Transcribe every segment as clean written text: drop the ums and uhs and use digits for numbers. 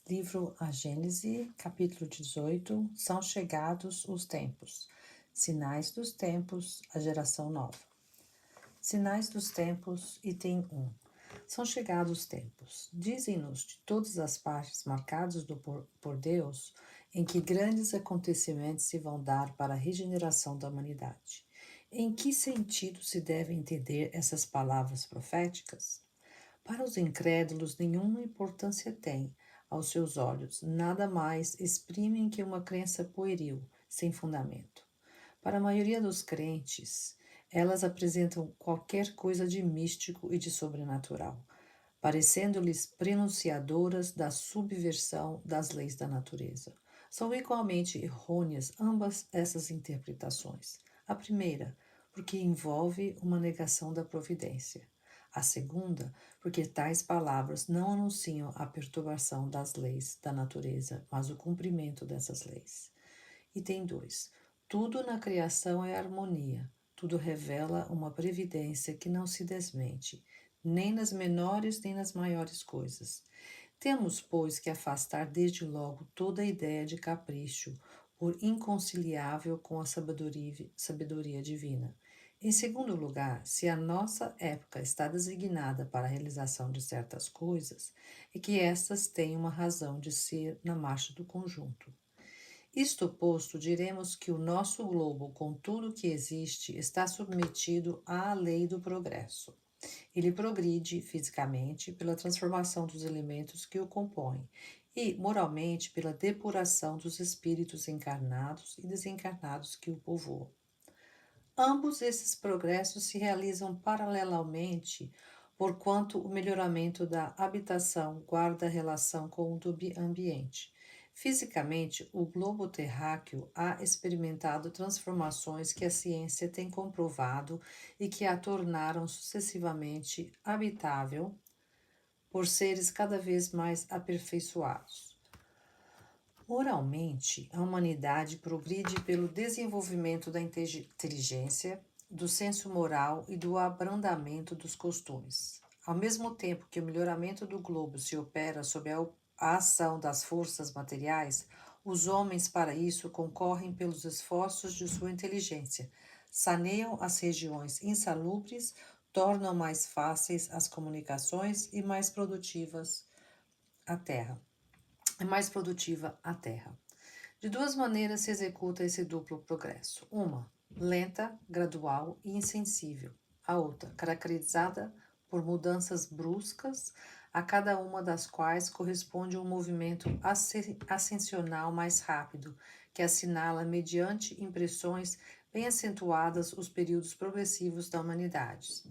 Livro A Gênese, capítulo 18, são chegados os tempos. Sinais dos tempos, a geração nova. Sinais dos tempos, item 1. São chegados os tempos. Dizem-nos de todas as partes marcados por Deus, em que grandes acontecimentos se vão dar para a regeneração da humanidade. Em que sentido se devem entender essas palavras proféticas? Para os incrédulos, nenhuma importância tem. Aos seus olhos, nada mais exprimem que uma crença pueril, sem fundamento. Para a maioria dos crentes, elas apresentam qualquer coisa de místico e de sobrenatural, parecendo-lhes prenunciadoras da subversão das leis da natureza. São igualmente errôneas ambas essas interpretações. A primeira, porque envolve uma negação da providência. A segunda, porque tais palavras não anunciam a perturbação das leis da natureza, mas o cumprimento dessas leis. Item 2. Tudo na criação é harmonia, tudo revela uma previdência que não se desmente, nem nas menores nem nas maiores coisas. Temos, pois, que afastar desde logo toda ideia de capricho, por inconciliável com a sabedoria divina. Em segundo lugar, se a nossa época está designada para a realização de certas coisas, é que estas têm uma razão de ser na marcha do conjunto. Isto posto, diremos que o nosso globo, com tudo que existe, está submetido à lei do progresso. Ele progride fisicamente pela transformação dos elementos que o compõem e, moralmente, pela depuração dos espíritos encarnados e desencarnados que o povoam. Ambos esses progressos se realizam paralelamente, porquanto o melhoramento da habitação guarda relação com o do ambiente. Fisicamente, o globo terráqueo ha experimentado transformações que a ciência tem comprovado e que a tornaram sucessivamente habitável por seres cada vez mais aperfeiçoados. Moralmente, a humanidade progride pelo desenvolvimento da inteligência, do senso moral e do abrandamento dos costumes. Ao mesmo tempo que o melhoramento do globo se opera sob a ação das forças materiais, os homens para isso concorrem pelos esforços de sua inteligência, saneiam as regiões insalubres, tornam mais fáceis as comunicações e mais produtivas a terra. De duas maneiras se executa esse duplo progresso. Uma, lenta, gradual e insensível. A outra, caracterizada por mudanças bruscas, a cada uma das quais corresponde um movimento ascensional mais rápido, que assinala, mediante impressões bem acentuadas, os períodos progressivos da humanidade.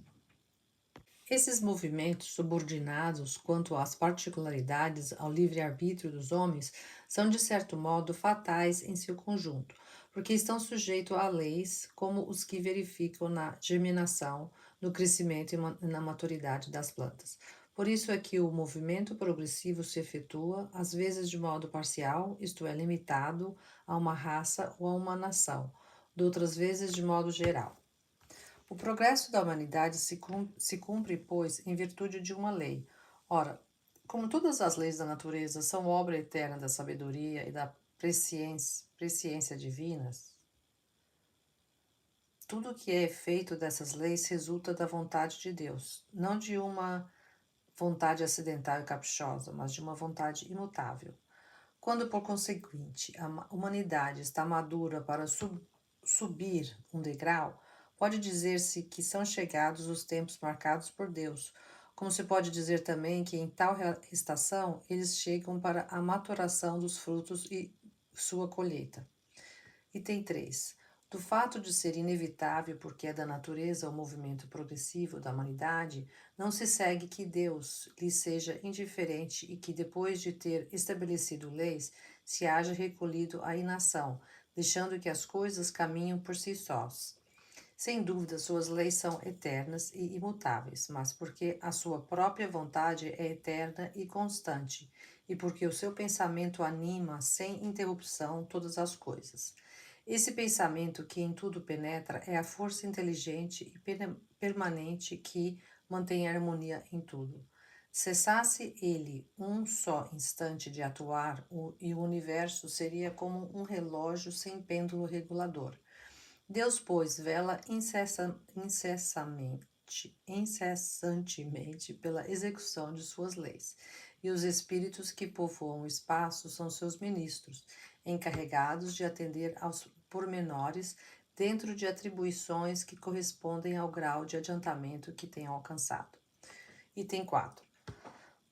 Esses movimentos, subordinados quanto às particularidades ao livre-arbítrio dos homens, são de certo modo fatais em seu conjunto, porque estão sujeitos a leis como os que verificam na germinação, no crescimento e na maturidade das plantas. Por isso é que o movimento progressivo se efetua, às vezes de modo parcial, isto é, limitado a uma raça ou a uma nação, de outras vezes de modo geral. O progresso da humanidade se cumpre, pois, em virtude de uma lei. Ora, como todas as leis da natureza são obra eterna da sabedoria e da presciência divinas, tudo o que é efeito dessas leis resulta da vontade de Deus, não de uma vontade acidental e caprichosa, mas de uma vontade imutável. Quando, por conseguinte, a humanidade está madura para subir um degrau, pode dizer-se que são chegados os tempos marcados por Deus, como se pode dizer também que em tal estação eles chegam para a maturação dos frutos e sua colheita. Item 3. Do fato de ser inevitável, porque é da natureza o movimento progressivo da humanidade, não se segue que Deus lhe seja indiferente e que, depois de ter estabelecido leis, se haja recolhido à inação, deixando que as coisas caminhem por si sós. Sem dúvida, suas leis são eternas e imutáveis, mas porque a sua própria vontade é eterna e constante, e porque o seu pensamento anima sem interrupção todas as coisas. Esse pensamento que em tudo penetra é a força inteligente e permanente que mantém a harmonia em tudo. Cessasse ele um só instante de atuar, e o universo seria como um relógio sem pêndulo regulador. Deus, pois, vela incessantemente pela execução de suas leis, e os espíritos que povoam o espaço são seus ministros, encarregados de atender aos pormenores dentro de atribuições que correspondem ao grau de adiantamento que tenham alcançado. Item 4.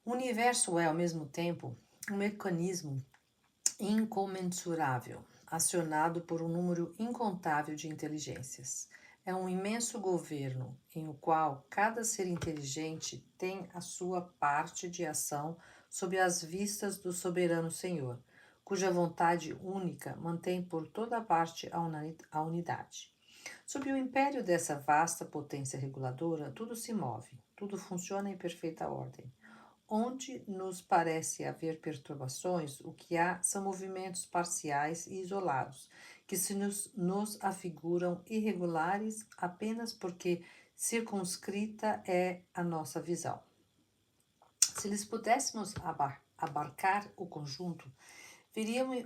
O universo é, ao mesmo tempo, um mecanismo incomensurável, acionado por um número incontável de inteligências. É um imenso governo em o qual cada ser inteligente tem a sua parte de ação sob as vistas do soberano Senhor, cuja vontade única mantém por toda parte a unidade. Sob o império dessa vasta potência reguladora, tudo se move, tudo funciona em perfeita ordem. Onde nos parece haver perturbações, o que há são movimentos parciais e isolados, que se nos afiguram irregulares apenas porque circunscrita é a nossa visão. Se lhes pudéssemos abarcar o conjunto,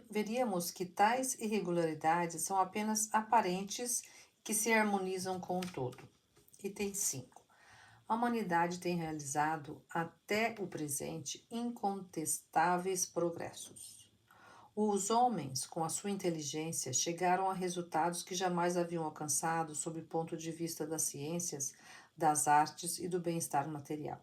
veríamos que tais irregularidades são apenas aparentes que se harmonizam com o todo. Item 5. A humanidade tem realizado, até o presente, incontestáveis progressos. Os homens, com a sua inteligência, chegaram a resultados que jamais haviam alcançado sob o ponto de vista das ciências, das artes e do bem-estar material.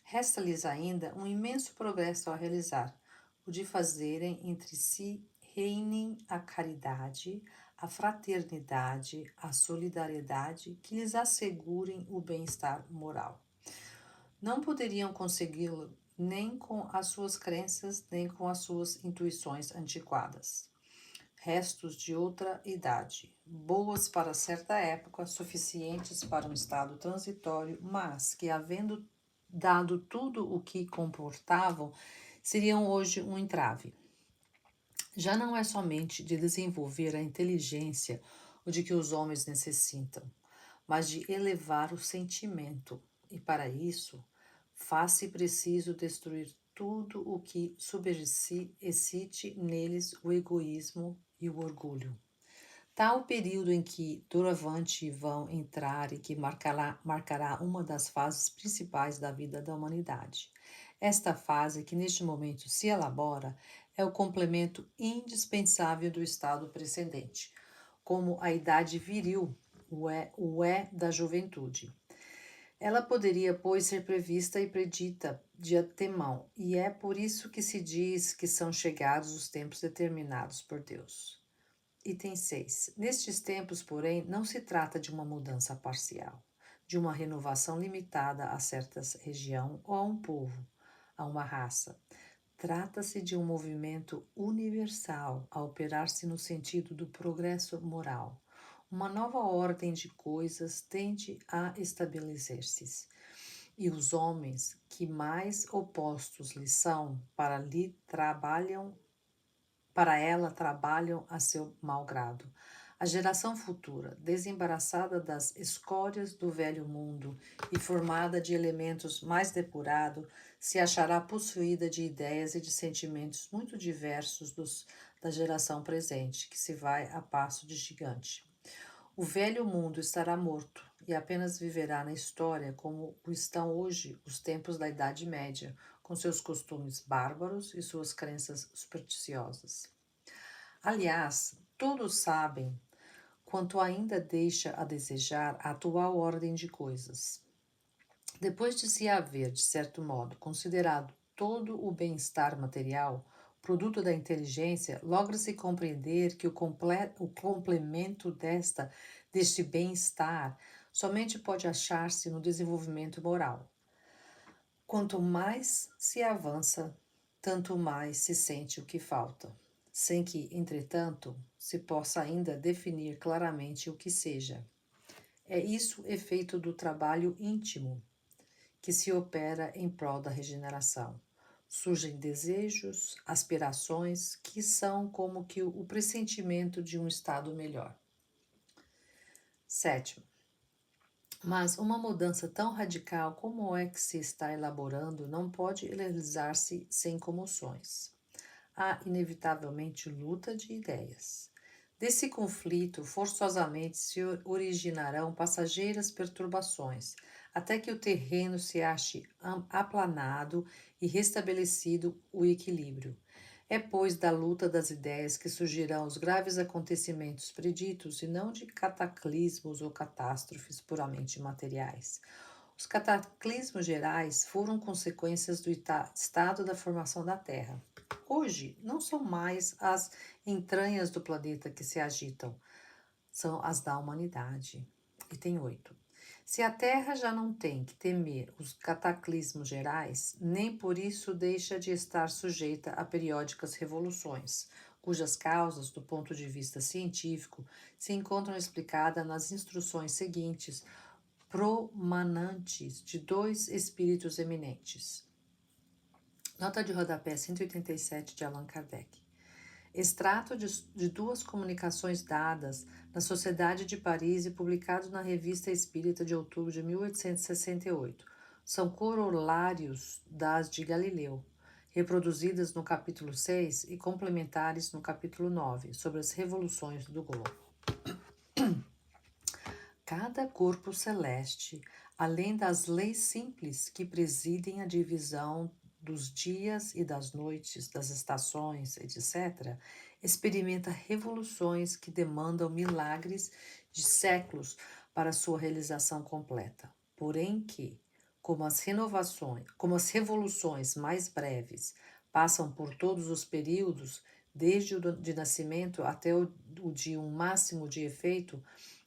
Resta-lhes ainda um imenso progresso a realizar, o de fazerem entre si reinem a caridade, a fraternidade, a solidariedade que lhes assegurem o bem-estar moral. Não poderiam consegui-lo nem com as suas crenças, nem com as suas intuições antiquadas. Restos de outra idade, boas para certa época, suficientes para um estado transitório, mas que, havendo dado tudo o que comportavam, seriam hoje um entrave. Já não é somente de desenvolver a inteligência o de que os homens necessitam, mas de elevar o sentimento, e para isso faz-se preciso destruir tudo o que excite neles o egoísmo e o orgulho. Tal período em que doravante vão entrar e que marcará uma das fases principais da vida da humanidade. Esta fase, que neste momento se elabora, é o complemento indispensável do estado precedente, como a idade viril o é da juventude. Ela poderia, pois, ser prevista e predita de antemão, e é por isso que se diz que são chegados os tempos determinados por Deus. Item 6. Nestes tempos, porém, não se trata de uma mudança parcial, de uma renovação limitada a certa região ou a um povo, a uma raça. Trata-se de um movimento universal a operar-se no sentido do progresso moral. Uma nova ordem de coisas tende a estabelecer-se, e os homens que mais opostos lhe são para ela trabalham a seu mau grado. A geração futura, desembaraçada das escórias do velho mundo e formada de elementos mais depurados, se achará possuída de ideias e de sentimentos muito diversos da geração presente, que se vai a passo de gigante. O velho mundo estará morto e apenas viverá na história como o estão hoje os tempos da Idade Média, com seus costumes bárbaros e suas crenças supersticiosas. Aliás, todos sabem quanto ainda deixa a desejar a atual ordem de coisas. Depois de se haver, de certo modo, considerado todo o bem-estar material, produto da inteligência, logra-se compreender que o complemento deste bem-estar somente pode achar-se no desenvolvimento moral. Quanto mais se avança, tanto mais se sente o que falta, sem que, entretanto, se possa ainda definir claramente o que seja. É isso efeito do trabalho íntimo que se opera em prol da regeneração. Surgem desejos, aspirações que são como que o pressentimento de um estado melhor. 7. Mas uma mudança tão radical como é que se está elaborando não pode realizar-se sem comoções. Há inevitavelmente luta de ideias. Desse conflito, forçosamente se originarão passageiras perturbações, até que o terreno se ache aplanado e restabelecido o equilíbrio. É, pois, da luta das ideias que surgirão os graves acontecimentos preditos e não de cataclismos ou catástrofes puramente materiais. Os cataclismos gerais foram consequências do estado da formação da Terra. Hoje, não são mais as entranhas do planeta que se agitam, são as da humanidade. E tem 8. Se a Terra já não tem que temer os cataclismos gerais, nem por isso deixa de estar sujeita a periódicas revoluções, cujas causas, do ponto de vista científico, se encontram explicadas nas instruções seguintes, promanantes de dois espíritos eminentes. Nota de rodapé 187 de Allan Kardec. Extrato de duas comunicações dadas na Sociedade de Paris e publicado na Revista Espírita de outubro de 1868. São corolários das de Galileu, reproduzidas no capítulo 6 e complementares no capítulo 9, sobre as revoluções do globo. Cada corpo celeste, além das leis simples que presidem a divisão dos dias e das noites, das estações, etc., experimenta revoluções que demandam milagres de séculos para sua realização completa. Porém que, como as revoluções mais breves passam por todos os períodos, desde o de nascimento até o de um máximo de efeito,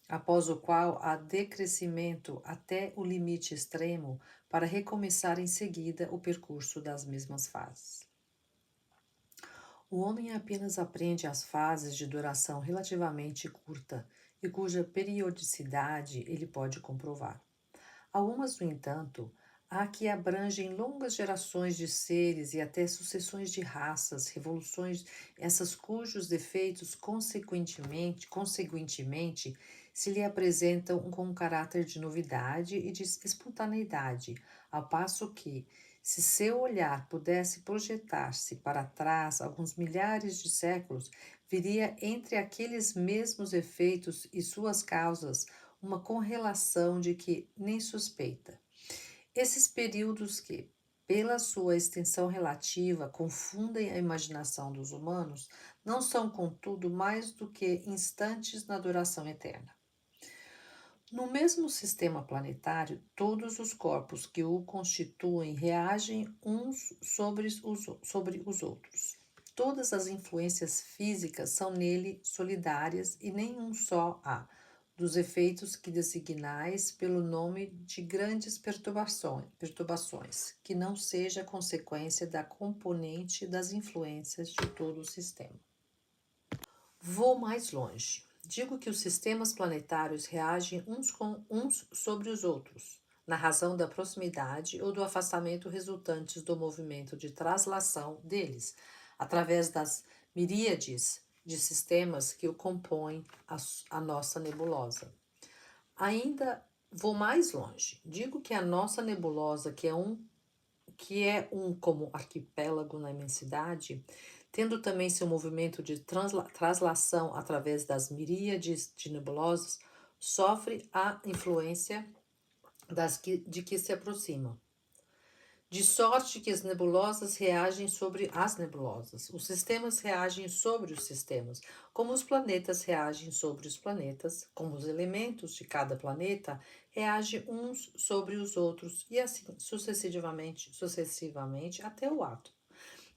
após o qual há decrescimento até o limite extremo, para recomeçar em seguida o percurso das mesmas fases. O homem apenas aprende as fases de duração relativamente curta e cuja periodicidade ele pode comprovar. Algumas, no entanto, há que abrangem longas gerações de seres e até sucessões de raças, revoluções, essas cujos defeitos consequentemente se lhe apresentam com um caráter de novidade e de espontaneidade, ao passo que, se seu olhar pudesse projetar-se para trás alguns milhares de séculos, viria entre aqueles mesmos efeitos e suas causas uma correlação de que nem suspeita. Esses períodos que, pela sua extensão relativa, confundem a imaginação dos humanos, não são, contudo, mais do que instantes na duração eterna. No mesmo sistema planetário, todos os corpos que o constituem reagem uns sobre os outros. Todas as influências físicas são nele solidárias e nenhum só há dos efeitos que designais pelo nome de grandes perturbações, que não seja consequência da componente das influências de todo o sistema. Vou mais longe. Digo que os sistemas planetários reagem uns sobre os outros, na razão da proximidade ou do afastamento resultantes do movimento de traslação deles, através das miríades de sistemas que o compõem a nossa nebulosa. Ainda vou mais longe. Digo que a nossa nebulosa, que é um como arquipélago na imensidade, tendo também seu movimento de translação através das miríades de nebulosas, sofre a influência de que se aproximam. De sorte que as nebulosas reagem sobre as nebulosas, os sistemas reagem sobre os sistemas, como os planetas reagem sobre os planetas, como os elementos de cada planeta reagem uns sobre os outros, e assim sucessivamente até o átomo.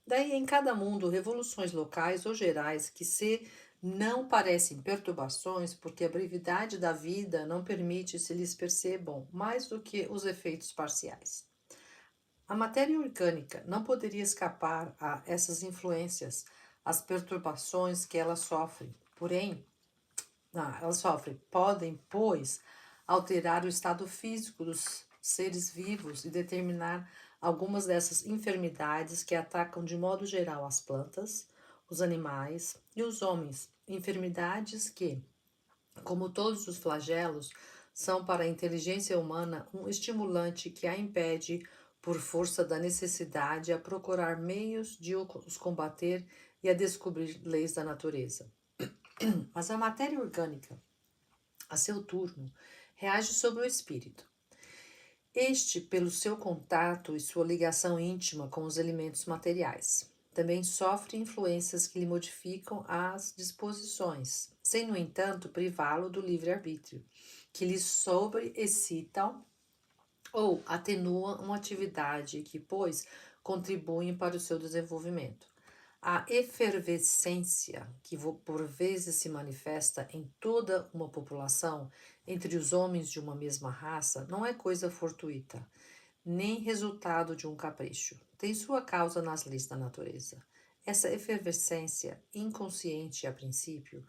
Daí, em cada mundo, revoluções locais ou gerais que se não parecem perturbações, porque a brevidade da vida não permite se lhes percebam mais do que os efeitos parciais. A matéria orgânica não poderia escapar a essas influências, as perturbações que ela sofre. Porém, podem, pois, alterar o estado físico dos seres vivos e determinar algumas dessas enfermidades que atacam de modo geral as plantas, os animais e os homens. Enfermidades que, como todos os flagelos, são para a inteligência humana um estimulante que a impede, por força da necessidade, a procurar meios de os combater e a descobrir leis da natureza. Mas a matéria orgânica, a seu turno, reage sobre o espírito. Este, pelo seu contato e sua ligação íntima com os elementos materiais, também sofre influências que lhe modificam as disposições, sem, no entanto, privá-lo do livre-arbítrio, que lhe sobreexcitam ou atenuam uma atividade que, pois, contribuem para o seu desenvolvimento. A efervescência, que por vezes se manifesta em toda uma população, entre os homens de uma mesma raça, não é coisa fortuita, nem resultado de um capricho. Tem sua causa nas leis da natureza. Essa efervescência, inconsciente a princípio,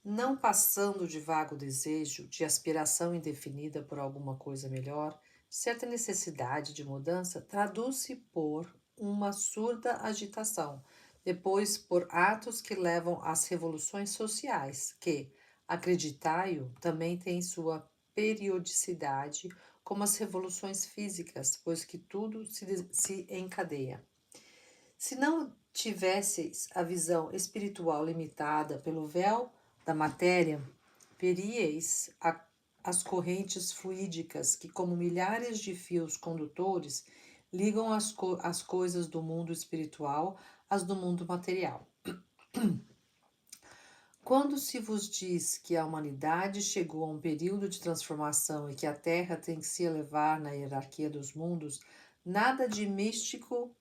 não passando de vago desejo, de aspiração indefinida por alguma coisa melhor, certa necessidade de mudança, traduz-se por uma surda agitação, depois por atos que levam às revoluções sociais, que, acreditai-o, também têm sua periodicidade, como as revoluções físicas, pois que tudo se encadeia. Se não tivesseis a visão espiritual limitada pelo véu da matéria, veríeis as correntes fluídicas que, como milhares de fios condutores, ligam as coisas do mundo espiritual às do mundo material. Quando se vos diz que a humanidade chegou a um período de transformação e que a Terra tem que se elevar na hierarquia dos mundos, nada de místico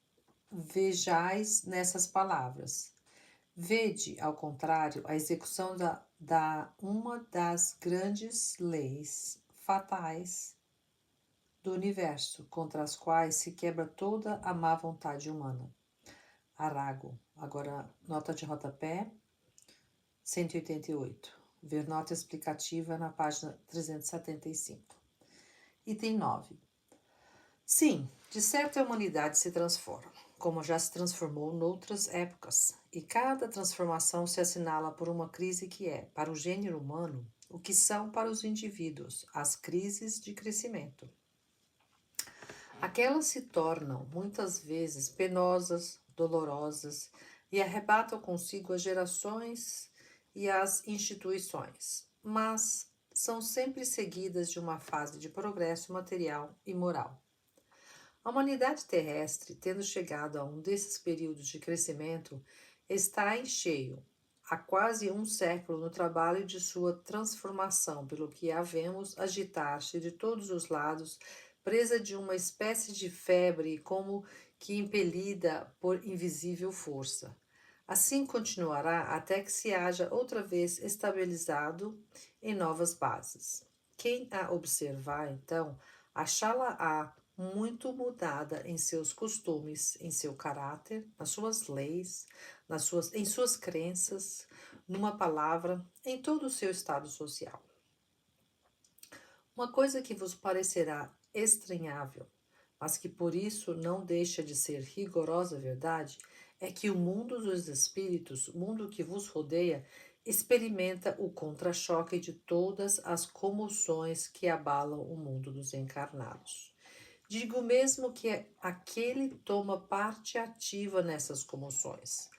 vejais nessas palavras. Vede, ao contrário, a execução da uma das grandes leis fatais do universo, contra as quais se quebra toda a má vontade humana. Arago. Agora, nota de rodapé, 188. Ver nota explicativa na página 375. Item 9. Sim, de certo a humanidade se transforma, como já se transformou noutras épocas, e cada transformação se assinala por uma crise que é, para o gênero humano, o que são para os indivíduos as crises de crescimento. Aquelas se tornam, muitas vezes, penosas, dolorosas, e arrebatam consigo as gerações e as instituições, mas são sempre seguidas de uma fase de progresso material e moral. A humanidade terrestre, tendo chegado a um desses períodos de crescimento, está em cheio, há quase um século, no trabalho de sua transformação, pelo que a vemos agitar-se de todos os lados, presa de uma espécie de febre, como que impelida por invisível força. Assim continuará até que se haja outra vez estabilizado em novas bases. Quem a observar, então, achá-la-á muito mudada em seus costumes, em seu caráter, nas suas leis, em suas crenças, numa palavra, em todo o seu estado social. Uma coisa que vos parecerá estranhável, mas que por isso não deixa de ser rigorosa verdade, é que o mundo dos espíritos, o mundo que vos rodeia, experimenta o contra-choque de todas as comoções que abalam o mundo dos encarnados. Digo mesmo que aquele toma parte ativa nessas comoções.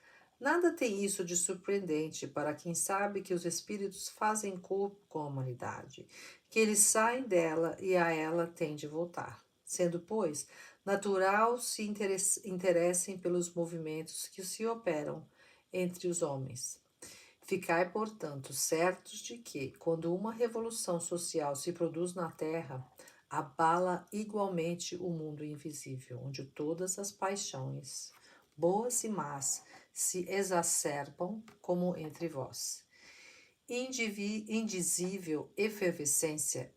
Nada tem isso de surpreendente para quem sabe que os espíritos fazem corpo com a humanidade, que eles saem dela e a ela têm de voltar. Sendo, pois, natural se interessem pelos movimentos que se operam entre os homens. Ficai, portanto, certos de que, quando uma revolução social se produz na Terra, abala igualmente o mundo invisível, onde todas as paixões, boas e más, se exacerbam como entre vós. Indizível efervescência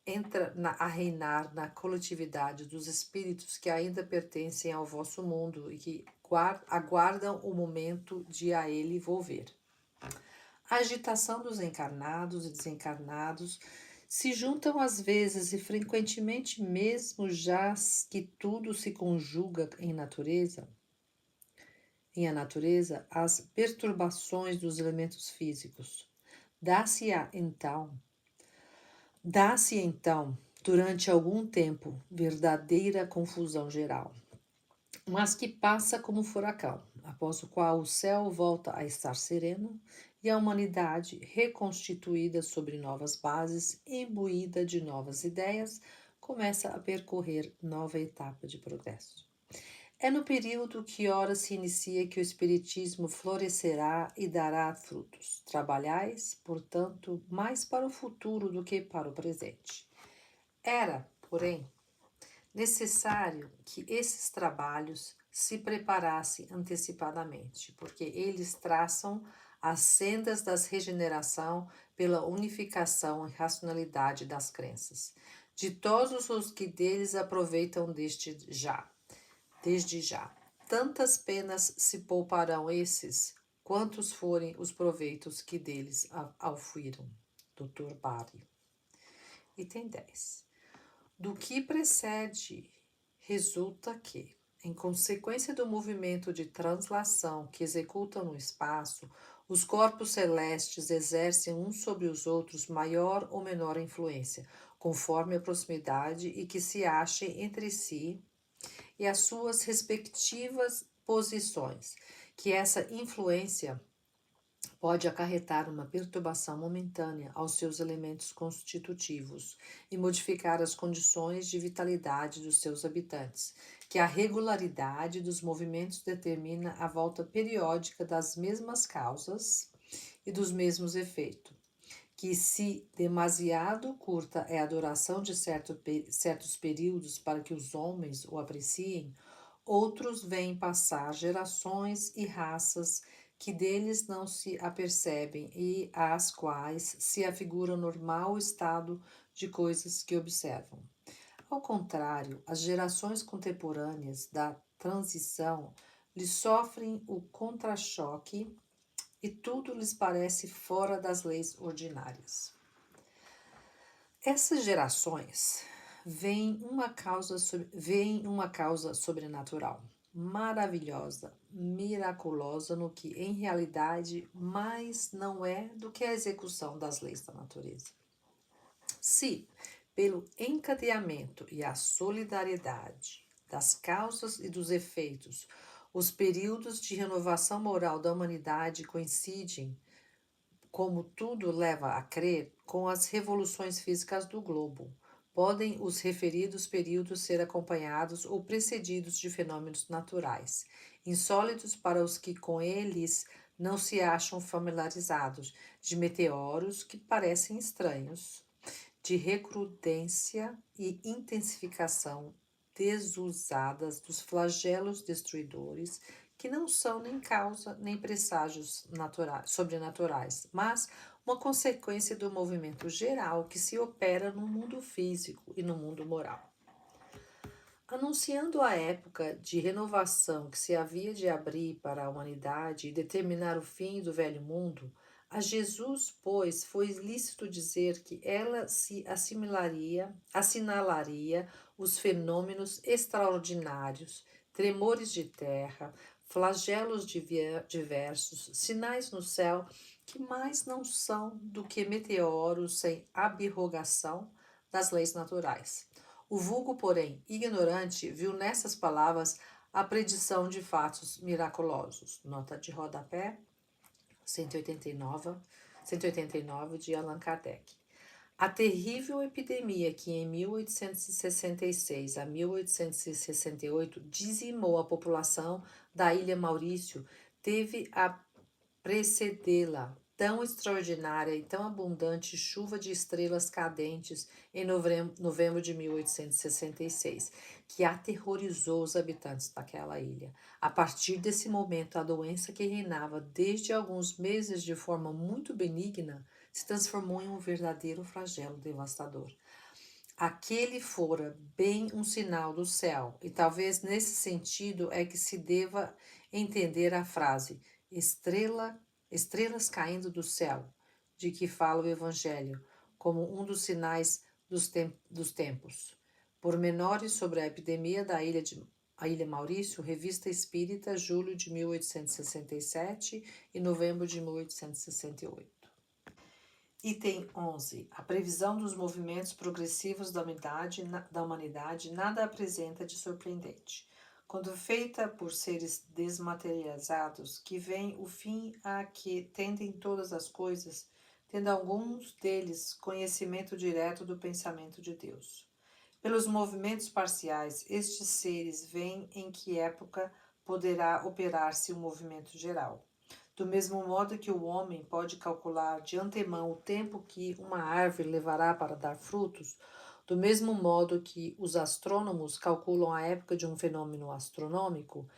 entra a reinar na coletividade dos espíritos que ainda pertencem ao vosso mundo e que aguardam o momento de a ele volver. A agitação dos encarnados e desencarnados se juntam às vezes e frequentemente mesmo já que tudo se conjuga em a natureza, as perturbações dos elementos físicos. Dá-se-á, então, Dá-se então, durante algum tempo, verdadeira confusão geral, mas que passa como furacão, após o qual o céu volta a estar sereno e a humanidade, reconstituída sobre novas bases, imbuída de novas ideias, começa a percorrer nova etapa de progresso. É no período que ora se inicia que o Espiritismo florescerá e dará frutos. Trabalhais, portanto, mais para o futuro do que para o presente. Era, porém, necessário que esses trabalhos se preparassem antecipadamente, porque eles traçam as sendas da regeneração pela unificação e racionalidade das crenças, de todos os que deles aproveitam desde já. Tantas penas se pouparão esses, quantos forem os proveitos que deles aufiram. Dr. Bari. Item 10. Do que precede, resulta que, em consequência do movimento de translação que executam no espaço, os corpos celestes exercem uns sobre os outros maior ou menor influência, conforme a proximidade e que se achem entre si e as suas respectivas posições, que essa influência pode acarretar uma perturbação momentânea aos seus elementos constitutivos e modificar as condições de vitalidade dos seus habitantes, que a regularidade dos movimentos determina a volta periódica das mesmas causas e dos mesmos efeitos, que se demasiado curta é a duração de certos períodos para que os homens o apreciem, outros veem passar gerações e raças que deles não se apercebem e às quais se afigura o normal estado de coisas que observam. Ao contrário, as gerações contemporâneas da transição lhes sofrem o contra-choque e tudo lhes parece fora das leis ordinárias. Essas gerações veem uma causa sobrenatural, maravilhosa, miraculosa no que em realidade mais não é do que a execução das leis da natureza. Se, pelo encadeamento e a solidariedade das causas e dos efeitos, os períodos de renovação moral da humanidade coincidem, como tudo leva a crer, com as revoluções físicas do globo, podem os referidos períodos ser acompanhados ou precedidos de fenômenos naturais, insólitos para os que com eles não se acham familiarizados, de meteoros que parecem estranhos, de recrudescência e intensificação desusadas dos flagelos destruidores, que não são nem causa nem presságios sobrenaturais, mas uma consequência do movimento geral que se opera no mundo físico e no mundo moral. Anunciando a época de renovação que se havia de abrir para a humanidade e determinar o fim do velho mundo, a Jesus, pois, foi lícito dizer que ela se assinalaria os fenômenos extraordinários, tremores de terra, flagelos diversos, sinais no céu, que mais não são do que meteoros sem abrogação das leis naturais. O vulgo, porém, ignorante, viu nessas palavras a predição de fatos miraculosos. Nota de rodapé 189 de Allan Kardec. A terrível epidemia que em 1866 a 1868 dizimou a população da Ilha Maurício teve a precedê-la tão extraordinária e tão abundante chuva de estrelas cadentes em novembro de 1866, que aterrorizou os habitantes daquela ilha. A partir desse momento, a doença que reinava desde alguns meses de forma muito benigna se transformou em um verdadeiro flagelo devastador. Aquele fora bem um sinal do céu, e talvez nesse sentido é que se deva entender a frase estrelas caindo do céu, de que fala o Evangelho, como um dos sinais dos tempos. Pormenores sobre a epidemia da Ilha Maurício, Revista Espírita, julho de 1867 e novembro de 1868. Item 11. A previsão dos movimentos progressivos da humanidade nada apresenta de surpreendente. Quando feita por seres desmaterializados, que vem o fim a que tendem todas as coisas, tendo alguns deles conhecimento direto do pensamento de Deus. Pelos movimentos parciais, estes seres veem em que época poderá operar-se o movimento geral. Do mesmo modo que o homem pode calcular de antemão o tempo que uma árvore levará para dar frutos, do mesmo modo que os astrônomos calculam a época de um fenômeno astronômico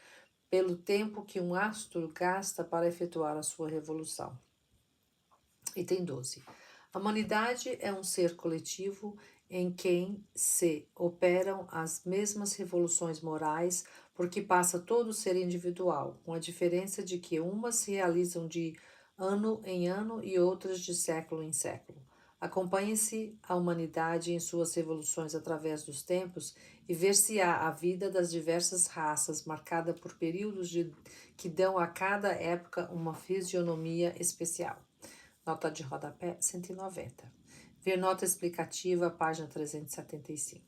pelo tempo que um astro gasta para efetuar a sua revolução. Item 12. A humanidade é um ser coletivo em quem se operam as mesmas revoluções morais, porque passa todo ser individual, com a diferença de que umas se realizam de ano em ano e outras de século em século. Acompanhe-se a humanidade em suas revoluções através dos tempos e ver-se-á a vida das diversas raças marcada por períodos que dão a cada época uma fisionomia especial. Nota de rodapé 190. Ver nota explicativa, página 375.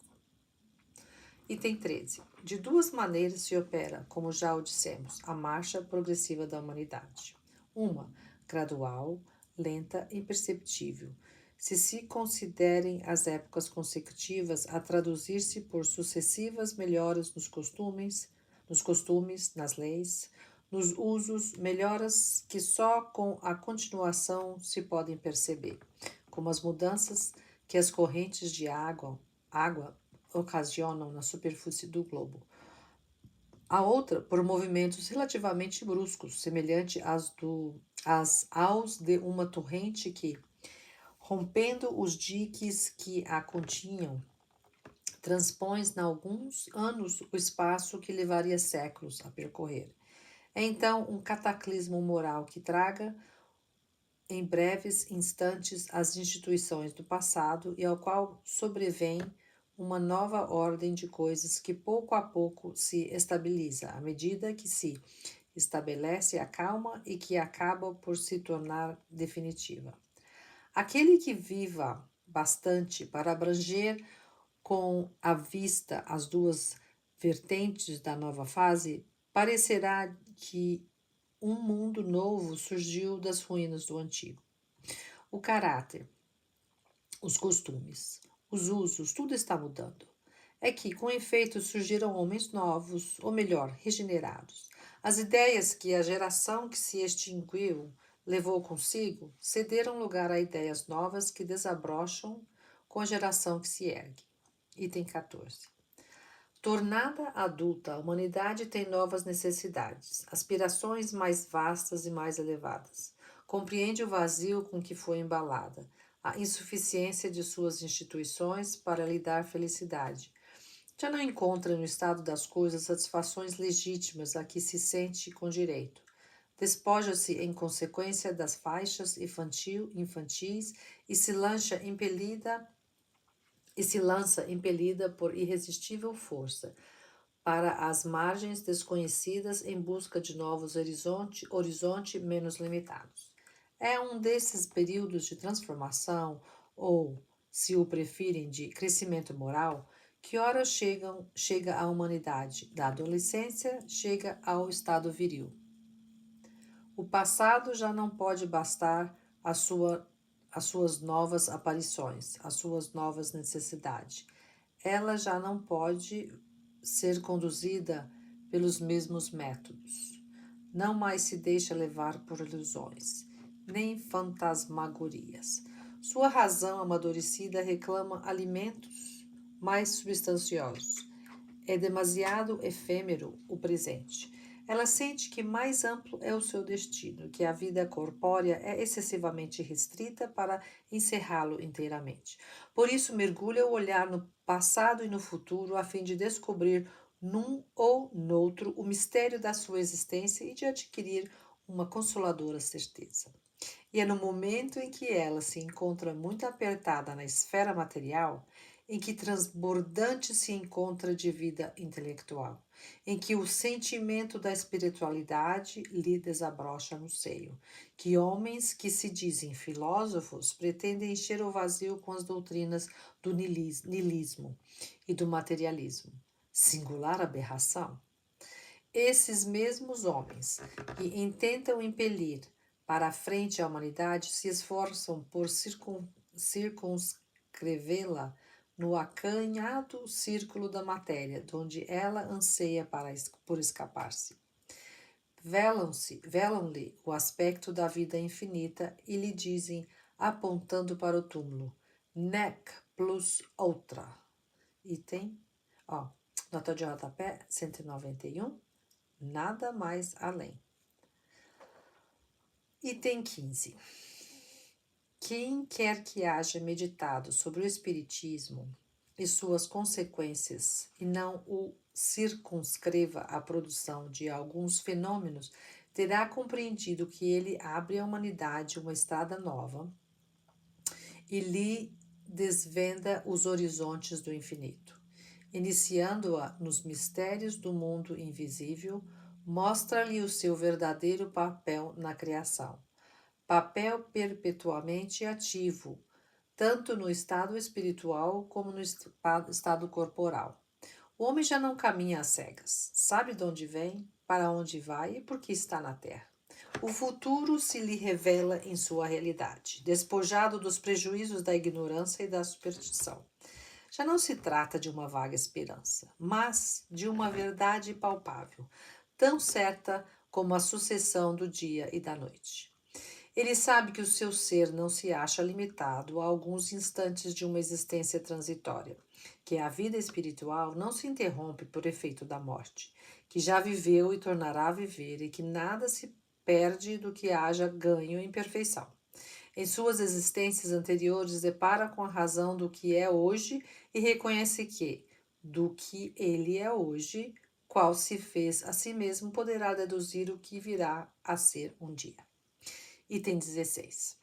Item 13. De duas maneiras se opera, como já o dissemos, a marcha progressiva da humanidade. Uma, gradual, lenta e imperceptível, se considerem as épocas consecutivas a traduzir-se por sucessivas melhoras nos costumes, nas leis, nos usos, melhoras que só com a continuação se podem perceber, como as mudanças que as correntes de água ocasionam na superfície do globo. A outra, por movimentos relativamente bruscos, semelhante aos de uma torrente que, rompendo os diques que a continham, transpões, em alguns anos, o espaço que levaria séculos a percorrer. É então um cataclismo moral que traga em breves instantes as instituições do passado e ao qual sobrevém uma nova ordem de coisas que pouco a pouco se estabiliza, à medida que se estabelece a calma e que acaba por se tornar definitiva. Aquele que viva bastante para abranger com a vista as duas vertentes da nova fase, parecerá que um mundo novo surgiu das ruínas do antigo. O caráter, os costumes, os usos, tudo está mudando. É que, com efeito, surgiram homens novos, ou melhor, regenerados. As ideias que a geração que se extinguiu levou consigo cederam lugar a ideias novas que desabrocham com a geração que se ergue. Item 14. Tornada adulta, a humanidade tem novas necessidades, aspirações mais vastas e mais elevadas. Compreende o vazio com que foi embalada, a insuficiência de suas instituições para lhe dar felicidade. Já não encontra no estado das coisas satisfações legítimas a que se sente com direito. Despoja-se em consequência das faixas infantis e se lança impelida por irresistível força para as margens desconhecidas em busca de novos horizontes menos limitados. É um desses períodos de transformação, ou, se o preferem, de crescimento moral, que ora chega à humanidade, da adolescência chega ao estado viril. O passado já não pode bastar as suas novas aparições, as suas novas necessidades. Ela já não pode ser conduzida pelos mesmos métodos. Não mais se deixa levar por ilusões, nem fantasmagorias. Sua razão amadurecida reclama alimentos mais substanciosos. É demasiado efêmero o presente. Ela sente que mais amplo é o seu destino, que a vida corpórea é excessivamente restrita para encerrá-lo inteiramente. Por isso, mergulha o olhar no passado e no futuro, a fim de descobrir num ou noutro o mistério da sua existência e de adquirir uma consoladora certeza. E é no momento em que ela se encontra muito apertada na esfera material, em que transbordante se encontra de vida intelectual. em que o sentimento da espiritualidade lhe desabrocha no seio, que homens que se dizem filósofos pretendem encher o vazio com as doutrinas do niilismo e do materialismo. Singular aberração! Esses mesmos homens que intentam impelir para a frente a humanidade se esforçam por circunscrevê-la no acanhado círculo da matéria, de onde ela anseia por escapar-se. Velam-lhe o aspecto da vida infinita e lhe dizem, apontando para o túmulo, nec plus ultra. Item, nota de rodapé 191. Nada mais além. Item 15. Quem quer que haja meditado sobre o Espiritismo e suas consequências e não o circunscreva à produção de alguns fenômenos, terá compreendido que ele abre à humanidade uma estrada nova e lhe desvenda os horizontes do infinito. Iniciando-a nos mistérios do mundo invisível, mostra-lhe o seu verdadeiro papel na criação. Papel perpetuamente ativo, tanto no estado espiritual como no estado corporal. O homem já não caminha às cegas, sabe de onde vem, para onde vai e por que está na terra. O futuro se lhe revela em sua realidade, despojado dos prejuízos da ignorância e da superstição. Já não se trata de uma vaga esperança, mas de uma verdade palpável, tão certa como a sucessão do dia e da noite. Ele sabe que o seu ser não se acha limitado a alguns instantes de uma existência transitória, que a vida espiritual não se interrompe por efeito da morte, que já viveu e tornará a viver e que nada se perde do que haja ganho em perfeição. Em suas existências anteriores, depara com a razão do que é hoje e reconhece que, do que ele é hoje, qual se fez a si mesmo, poderá deduzir o que virá a ser um dia. Item 16.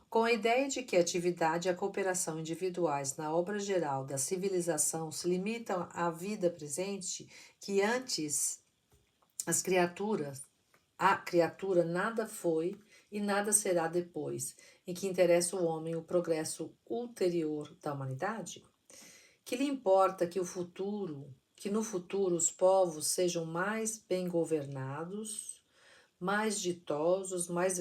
Com a ideia de que a atividade e a cooperação individuais na obra geral da civilização se limitam à vida presente, que antes a criatura nada foi e nada será depois, em que interessa o homem o progresso ulterior da humanidade? Que lhe importa que no futuro os povos sejam mais bem governados, mais ditosos, mais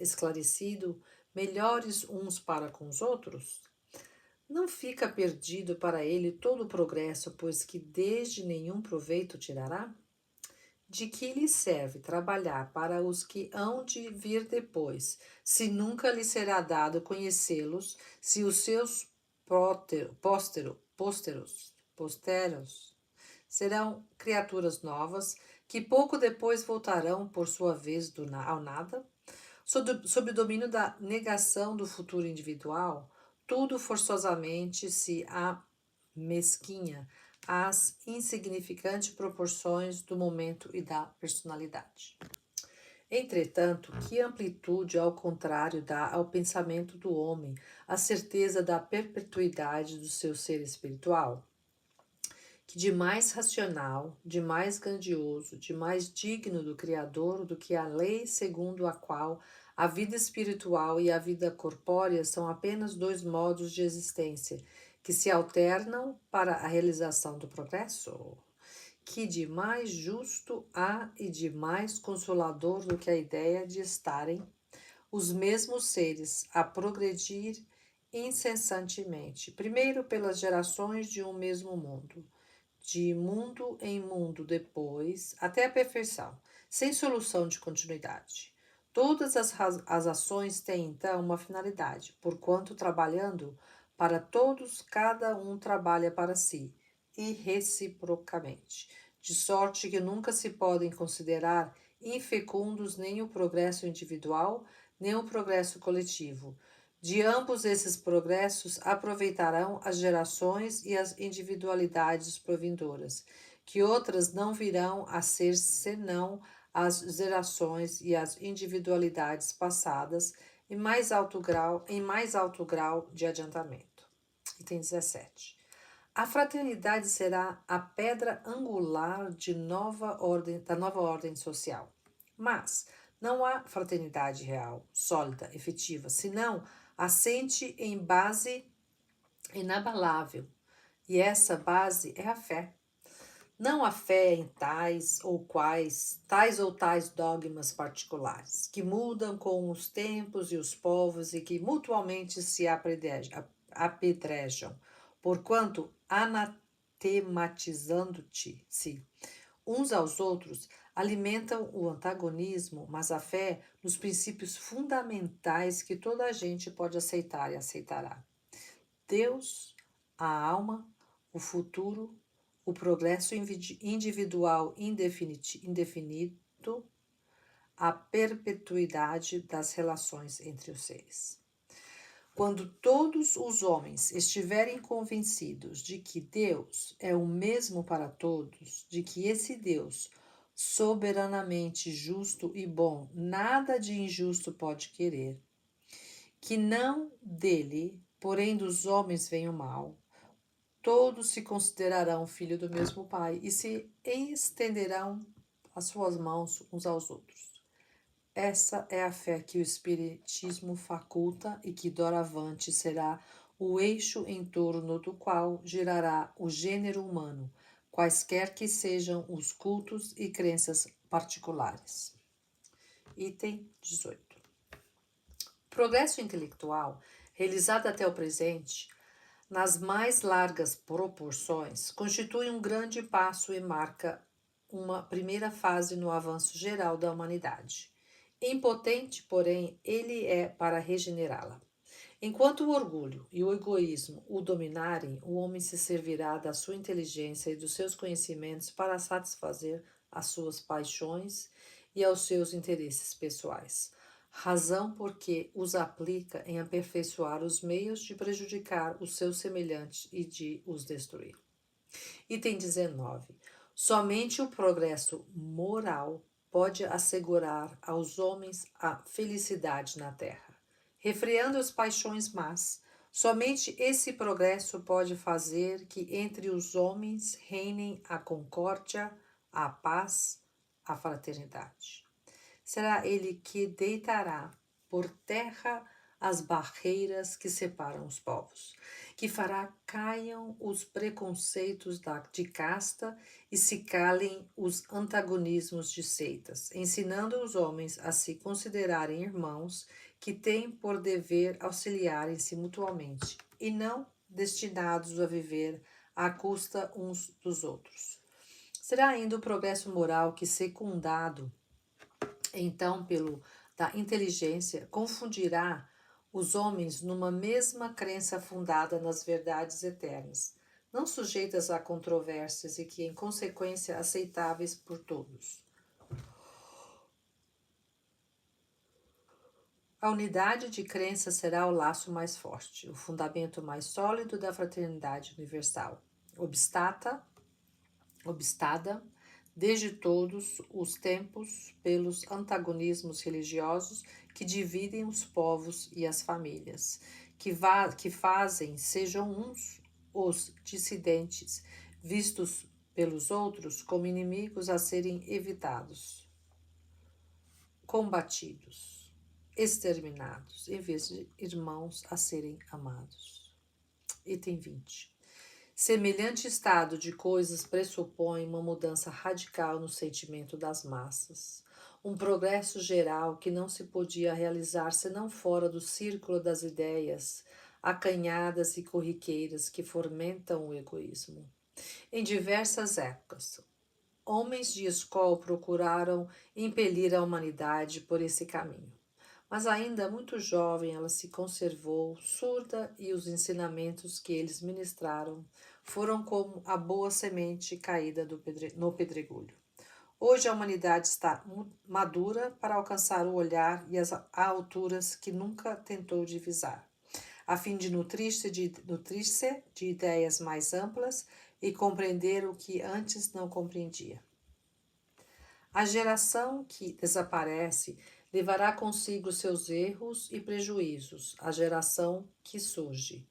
esclarecidos, melhores uns para com os outros? Não fica perdido para ele todo o progresso, pois que desde nenhum proveito tirará? De que lhe serve trabalhar para os que hão de vir depois, se nunca lhe será dado conhecê-los, se os seus posteros serão criaturas novas, que pouco depois voltarão, por sua vez, ao nada? Sob o domínio da negação do futuro individual, tudo forçosamente se amesquinha às insignificantes proporções do momento e da personalidade. Entretanto, que amplitude, ao contrário, dá ao pensamento do homem a certeza da perpetuidade do seu ser espiritual? Que de mais racional, de mais grandioso, de mais digno do Criador do que a lei segundo a qual a vida espiritual e a vida corpórea são apenas dois modos de existência que se alternam para a realização do progresso? Que de mais justo há e de mais consolador do que a ideia de estarem os mesmos seres a progredir incessantemente, primeiro pelas gerações de um mesmo mundo, de mundo em mundo depois, até a perfeição, sem solução de continuidade. Todas as ações têm, então, uma finalidade, porquanto trabalhando para todos, cada um trabalha para si, e reciprocamente, de sorte que nunca se podem considerar infecundos nem o progresso individual, nem o progresso coletivo. De ambos esses progressos aproveitarão as gerações e as individualidades provindouras, que outras não virão a ser senão as gerações e as individualidades passadas em mais alto grau de adiantamento. Item 17. A fraternidade será a pedra angular da nova ordem social. Mas não há fraternidade real, sólida, efetiva, senão assente em base inabalável. E essa base é a fé. Não há fé em tais ou tais dogmas particulares, que mudam com os tempos e os povos e que mutuamente se apedrejam, porquanto anatematizando-se uns aos outros, alimentam o antagonismo, mas a fé nos princípios fundamentais que toda a gente pode aceitar e aceitará. Deus, a alma, o futuro, o progresso individual indefinido, a perpetuidade das relações entre os seres. Quando todos os homens estiverem convencidos de que Deus é o mesmo para todos, de que esse Deus, soberanamente justo e bom, nada de injusto pode querer, que não dele, porém dos homens vem o mal, todos se considerarão filho do mesmo Pai e se estenderão as suas mãos uns aos outros. Essa é a fé que o Espiritismo faculta e que doravante será o eixo em torno do qual girará o gênero humano, quaisquer que sejam os cultos e crenças particulares. Item 18. O progresso intelectual, realizado até o presente, nas mais largas proporções, constitui um grande passo e marca uma primeira fase no avanço geral da humanidade. Impotente, porém, ele é para regenerá-la. Enquanto o orgulho e o egoísmo o dominarem, o homem se servirá da sua inteligência e dos seus conhecimentos para satisfazer as suas paixões e aos seus interesses pessoais. Razão porque os aplica em aperfeiçoar os meios de prejudicar os seus semelhantes e de os destruir. Item 19. Somente o progresso moral pode assegurar aos homens a felicidade na terra. Refreando as paixões más, somente esse progresso pode fazer que entre os homens reinem a concórdia, a paz, a fraternidade. Será ele que deitará por terra as barreiras que separam os povos, que fará caiam os preconceitos de casta e se calem os antagonismos de seitas, ensinando os homens a se considerarem irmãos que têm por dever auxiliarem-se mutuamente e não destinados a viver à custa uns dos outros. Será ainda o progresso moral que, secundado então pelo da inteligência, confundirá os homens numa mesma crença fundada nas verdades eternas, não sujeitas a controvérsias e que, em consequência, aceitáveis por todos. A unidade de crença será o laço mais forte, o fundamento mais sólido da fraternidade universal, obstada desde todos os tempos pelos antagonismos religiosos que dividem os povos e as famílias, que fazem sejam uns os dissidentes, vistos pelos outros como inimigos a serem evitados, combatidos, exterminados, em vez de irmãos a serem amados. Item 20. Semelhante estado de coisas pressupõe uma mudança radical no sentimento das massas, um progresso geral que não se podia realizar senão fora do círculo das ideias acanhadas e corriqueiras que fomentam o egoísmo. Em diversas épocas, homens de escola procuraram impelir a humanidade por esse caminho. Mas ainda muito jovem ela se conservou surda e os ensinamentos que eles ministraram foram como a boa semente caída no pedregulho. Hoje a humanidade está madura para alcançar o olhar e as alturas que nunca tentou divisar, a fim de nutrir-se de ideias mais amplas e compreender o que antes não compreendia. A geração que desaparece levará consigo seus erros e prejuízos. A geração que surge,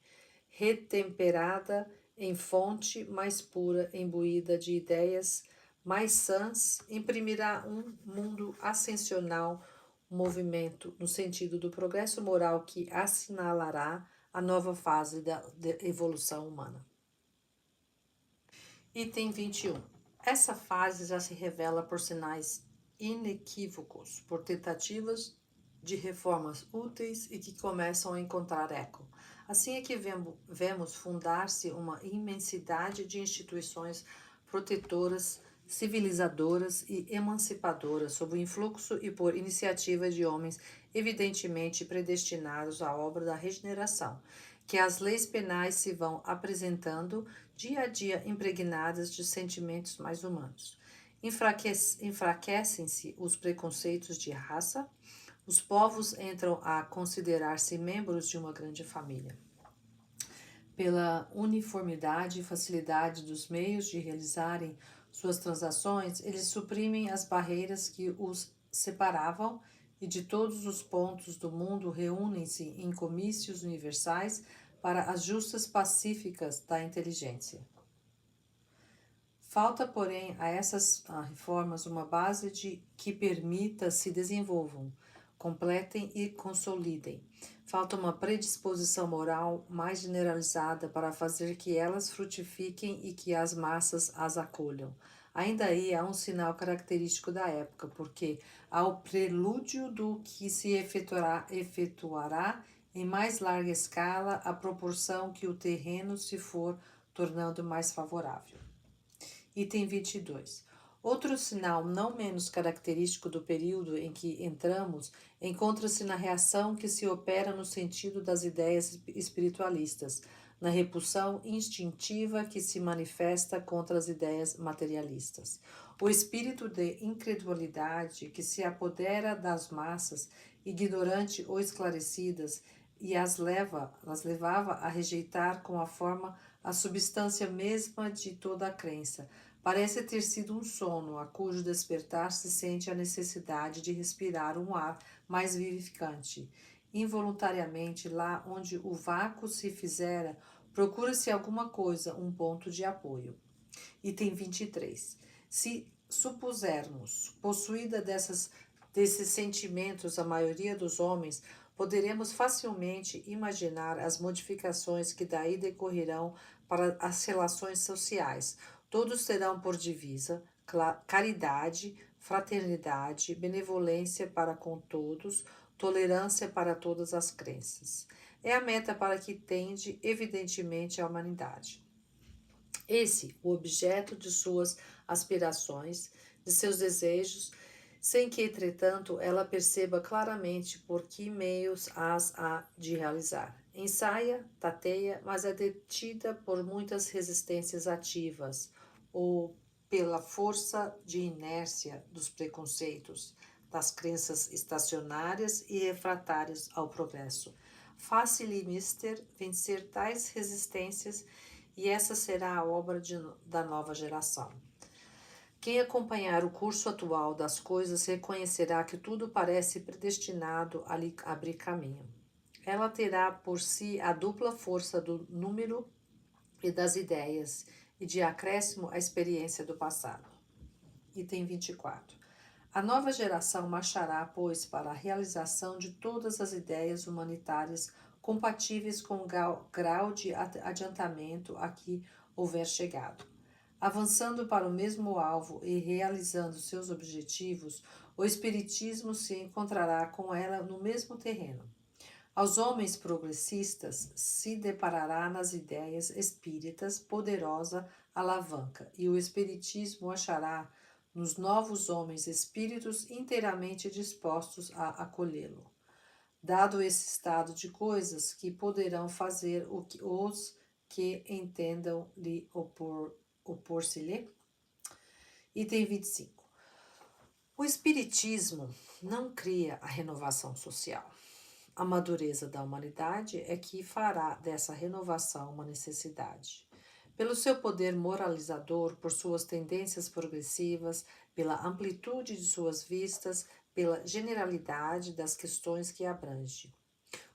retemperada em fonte mais pura, imbuída de ideias mais sãs, imprimirá um mundo ascensional, um movimento no sentido do progresso moral que assinalará a nova fase da evolução humana. Item 21. Essa fase já se revela por sinais inequívocos, por tentativas de reformas úteis e que começam a encontrar eco. Assim é que vemos fundar-se uma imensidade de instituições protetoras, civilizadoras e emancipadoras, sob o influxo e por iniciativa de homens evidentemente predestinados à obra da regeneração, que as leis penais se vão apresentando dia a dia impregnadas de sentimentos mais humanos. Enfraquecem-se os preconceitos de raça, os povos entram a considerar-se membros de uma grande família. Pela uniformidade e facilidade dos meios de realizarem suas transações, eles suprimem as barreiras que os separavam e de todos os pontos do mundo reúnem-se em comícios universais para as justas pacíficas da inteligência. Falta, porém, a essas reformas uma base que permita se desenvolvam, completem e consolidem. Falta uma predisposição moral mais generalizada para fazer que elas frutifiquem e que as massas as acolham. Ainda aí há um sinal característico da época, porque ao prelúdio do que se efetuará em mais larga escala à proporção que o terreno se for tornando mais favorável. Item 22. Outro sinal não menos característico do período em que entramos encontra-se na reação que se opera no sentido das ideias espiritualistas, na repulsão instintiva que se manifesta contra as ideias materialistas. O espírito de incredulidade que se apodera das massas, ignorante ou esclarecidas, e as levava a rejeitar com a forma a substância mesma de toda a crença. Parece ter sido um sono, a cujo despertar se sente a necessidade de respirar um ar mais vivificante. Involuntariamente, lá onde o vácuo se fizera, procura-se alguma coisa, um ponto de apoio. Item 23. Se supusermos possuída desses sentimentos a maioria dos homens, poderemos facilmente imaginar as modificações que daí decorrerão para as relações sociais. Todos terão por divisa caridade, fraternidade, benevolência para com todos, tolerância para todas as crenças. É a meta para que tende, evidentemente, a humanidade. Esse, o objeto de suas aspirações, de seus desejos, sem que, entretanto, ela perceba claramente por que meios as há de realizar. Ensaia, tateia, mas é detida por muitas resistências ativas, ou pela força de inércia dos preconceitos, das crenças estacionárias e refratárias ao progresso. Fácil-lhe, mister, vencer tais resistências, e essa será a obra da nova geração. Quem acompanhar o curso atual das coisas reconhecerá que tudo parece predestinado a lhe abrir caminho. Ela terá por si a dupla força do número e das ideias, e de acréscimo a experiência do passado. Item 24. A nova geração marchará, pois, para a realização de todas as ideias humanitárias compatíveis com o grau de adiantamento a que houver chegado. Avançando para o mesmo alvo e realizando seus objetivos, o Espiritismo se encontrará com ela no mesmo terreno. Aos homens progressistas se deparará nas ideias espíritas poderosa alavanca, e o Espiritismo achará nos novos homens espíritos inteiramente dispostos a acolhê-lo. Dado esse estado de coisas, que poderão fazer os que entendam lhe opor-se-lhe? Item 25. O Espiritismo não cria a renovação social. A madureza da humanidade é que fará dessa renovação uma necessidade. Pelo seu poder moralizador, por suas tendências progressivas, pela amplitude de suas vistas, pela generalidade das questões que abrange.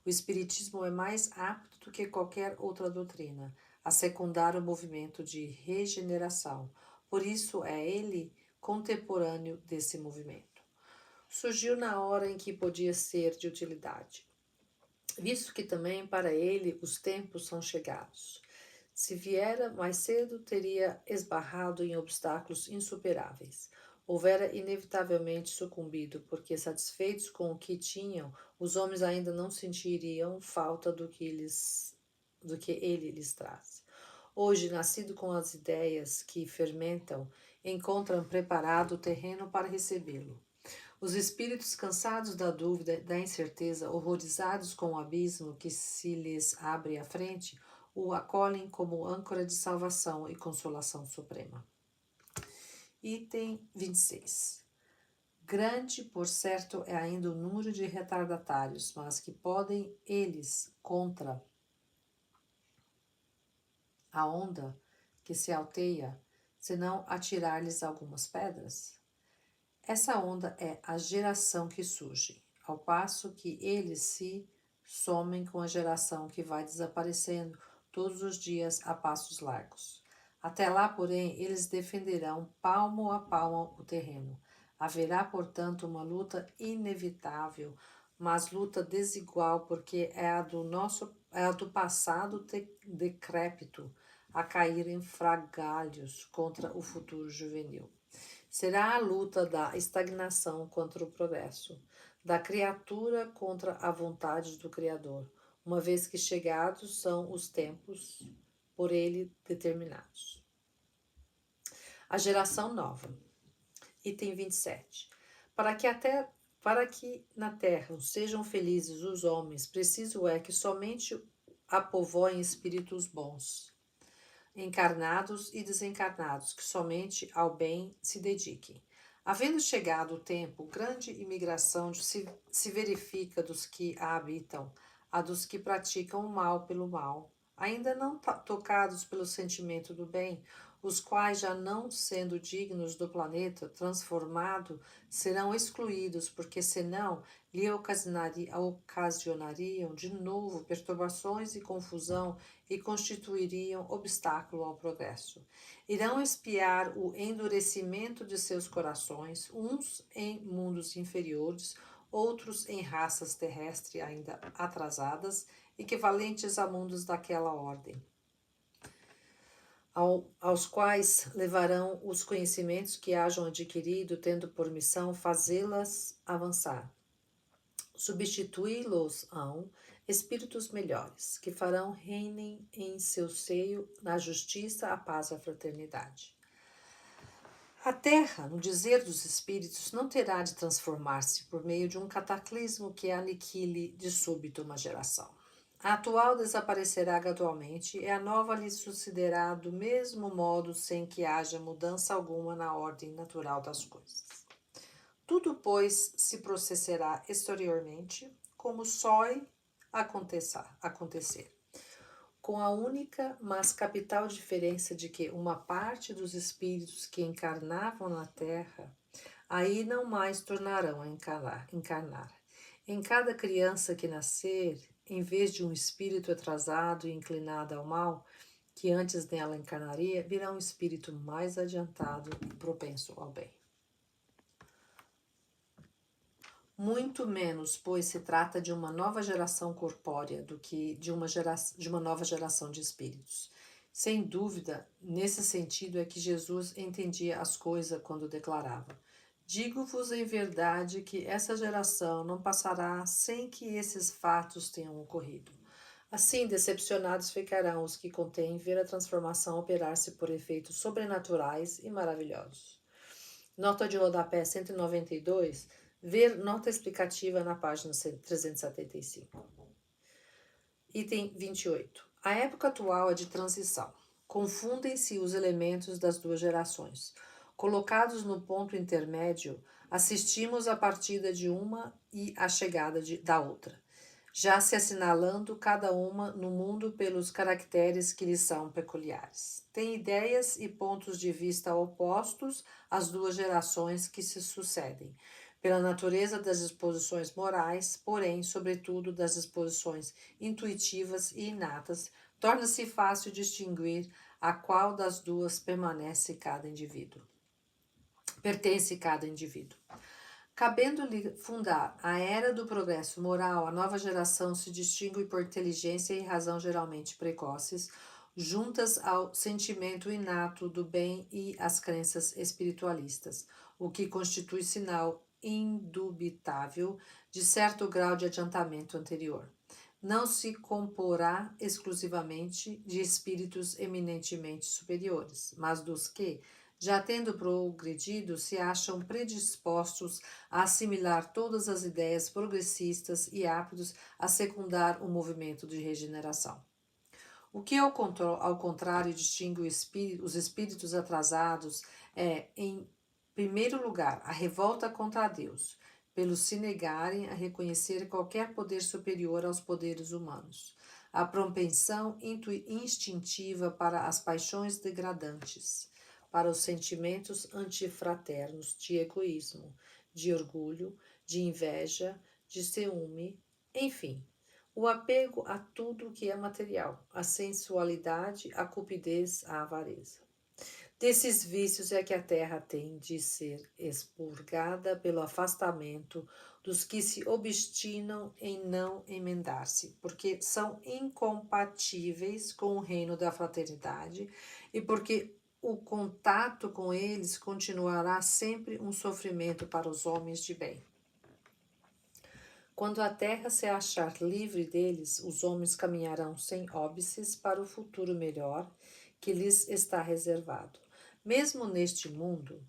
O Espiritismo é mais apto do que qualquer outra doutrina a secundar o movimento de regeneração. Por isso é ele contemporâneo desse movimento. Surgiu na hora em que podia ser de utilidade, visto que também para ele os tempos são chegados. Se viera mais cedo, teria esbarrado em obstáculos insuperáveis. Houvera inevitavelmente sucumbido, porque, satisfeitos com o que tinham, os homens ainda não sentiriam falta do que ele lhes traz. Hoje, nascido com as ideias que fermentam, encontram preparado o terreno para recebê-lo. Os espíritos cansados da dúvida e da incerteza, horrorizados com o abismo que se lhes abre à frente, o acolhem como âncora de salvação e consolação suprema. Item 26. Grande, por certo, é ainda o número de retardatários, mas que podem eles contra a onda que se alteia, senão atirar-lhes algumas pedras? Essa onda é a geração que surge, ao passo que eles se somem com a geração que vai desaparecendo todos os dias a passos largos. Até lá, porém, eles defenderão palmo a palmo o terreno. Haverá, portanto, uma luta inevitável, mas luta desigual, porque é a do passado decrépito a cair em frangalhos contra o futuro juvenil. Será a luta da estagnação contra o progresso, da criatura contra a vontade do Criador, uma vez que chegados são os tempos por ele determinados. A geração nova. Item 27. Para que na terra sejam felizes os homens, preciso é que somente a povoem espíritos bons, encarnados e desencarnados, que somente ao bem se dediquem. Havendo chegado o tempo, grande imigração se verifica dos que a habitam, a dos que praticam o mal pelo mal, ainda não tocados pelo sentimento do bem, os quais, já não sendo dignos do planeta transformado, serão excluídos, porque senão lhe ocasionariam de novo perturbações e confusão e constituiriam obstáculo ao progresso. Irão espiar o endurecimento de seus corações, uns em mundos inferiores, outros em raças terrestres ainda atrasadas, equivalentes a mundos daquela ordem, aos quais levarão os conhecimentos que hajam adquirido, tendo por missão fazê-las avançar. Substituí-los-ão espíritos melhores, que farão reinem em seu seio na justiça, a paz e a fraternidade. A terra, no dizer dos espíritos, não terá de transformar-se por meio de um cataclismo que aniquile de súbito uma geração. A atual desaparecerá gradualmente e a nova lhe sucederá do mesmo modo, sem que haja mudança alguma na ordem natural das coisas. Tudo, pois, se processará exteriormente, como sói acontecer, com a única, mas capital diferença de que uma parte dos espíritos que encarnavam na terra aí não mais tornarão a encarnar. Em cada criança que nascer, em vez de um espírito atrasado e inclinado ao mal, que antes nela encarnaria, virá um espírito mais adiantado e propenso ao bem. Muito menos, pois se trata de uma nova geração corpórea do que de uma nova geração de espíritos. Sem dúvida, nesse sentido é que Jesus entendia as coisas quando declarava: digo-vos em verdade que essa geração não passará sem que esses fatos tenham ocorrido. Assim, decepcionados ficarão os que contêm ver a transformação operar-se por efeitos sobrenaturais e maravilhosos. Nota de rodapé 192, ver nota explicativa na página 375. Item 28. A época atual é de transição. Confundem-se os elementos das duas gerações. Colocados no ponto intermédio, assistimos à partida de uma e à chegada da outra, já se assinalando cada uma no mundo pelos caracteres que lhes são peculiares. Tem ideias e pontos de vista opostos às duas gerações que se sucedem. pela natureza das disposições morais, porém, sobretudo das disposições intuitivas e inatas, torna-se fácil distinguir a qual das duas pertence cada indivíduo. Cabendo-lhe fundar a era do progresso moral, a nova geração se distingue por inteligência e razão geralmente precoces, juntas ao sentimento inato do bem e às crenças espiritualistas, o que constitui sinal indubitável de certo grau de adiantamento anterior. Não se comporá exclusivamente de espíritos eminentemente superiores, mas dos que, já tendo progredido, se acham predispostos a assimilar todas as ideias progressistas e aptos a secundar o movimento de regeneração. O que, ao contrário, distingue os espíritos atrasados é, em primeiro lugar, a revolta contra Deus, pelos se negarem a reconhecer qualquer poder superior aos poderes humanos, a propensão instintiva para as paixões degradantes, para os sentimentos antifraternos de egoísmo, de orgulho, de inveja, de ciúme, enfim, o apego a tudo que é material, a sensualidade, a cupidez, a avareza. Desses vícios é que a terra tem de ser expurgada pelo afastamento dos que se obstinam em não emendar-se, porque são incompatíveis com o reino da fraternidade e porque o contato com eles continuará sempre um sofrimento para os homens de bem. Quando a terra se achar livre deles, os homens caminharão sem óbices para o futuro melhor que lhes está reservado. Mesmo neste mundo,